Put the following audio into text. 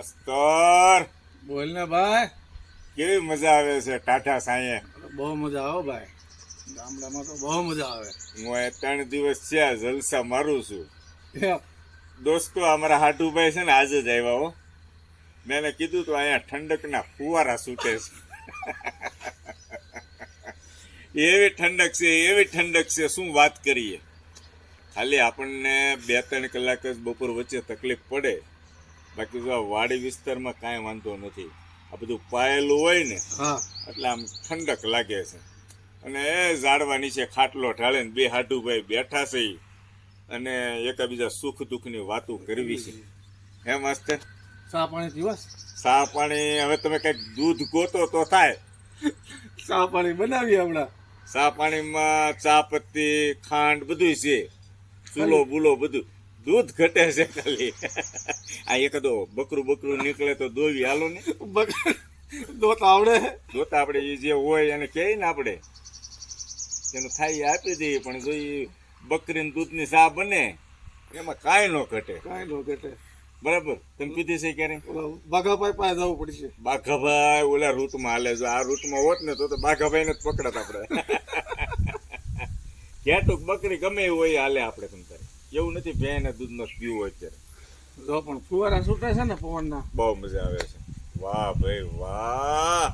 અસ્કર બોલ ને ભાઈ. કેવી મજા આવે છે ટાટા સાંયે. બહુ મજા આવે ભાઈ, ગામડામાં તો બહુ મજા આવે. હું એ 3 દિવસ છે જલસા મારું છું. એમ? દોસ્તો અમારા હાટુભાઈ છે ને આજે જ આવ્યા હો. મેં એને કીધું તો અહીંયા ઠંડકના ફુવારા છૂટે છે એવી ઠંડક છે શું વાત કરીએ. ખાલી આપણને 2-3 કલાક જ બપોર વચ્ચે તકલીફ પડે, બાકી જો આ વાડી વિસ્તારમાં કાંઈ વાંધો નથી. આ બધું પાયેલું હોય ને હા, એટલે આમ ઠંડક લાગે છે. અને એ ઝાડવા નીચે ખાટલો ઢાળે ને 2 હાટુભાઈ બેઠા છે અને એકાબીજા સુખ દુઃખની વાતો કરવી છે. હે માસ્તર? ચા પાણી પીવાસ? ચા પાણી હવે તમે કંઈક દૂધ ગોતો તો થાય. ચા પાણી બનાવીએ હમણાં. ચા પાણીમાં ચા પત્તી ખાંડ બધું છે, ચૂલો બુલો બધું. દૂધ ઘટે છે ખાલી. આ એકાદો બકરું નીકળે તો દોવી હાલો ને. દોત આવડે? જોતા આપણે એ જે હોય એને કહે ને આપણે એનું થાય એ આપી દઈએ, પણ જો એ બકરીને દૂધની ચા બને એમાં કાંઈ ન ઘટે. કાંઈ નો ઘટે. બરાબર. તમે પીધી છે ક્યારે? ઓલા બાઘાભાઈ પાસે જવું પડશે. બાઘાભાઈ ઓલા રૂટમાં હાલે. જો આ રૂટમાં હોત ને તો બાઘાભાઈને જ પકડત આપણે. ઘેટુક બકરી ગમે એવું હોય હાલે આપણે. તમ તારે એવું નથી ભેંના દૂધનો પીવું હોય અત્યારે. જો પણ ફુવારા છૂટે છે ને પવનના, બહુ મજા આવે છે. વાહ ભાઈ વાહ.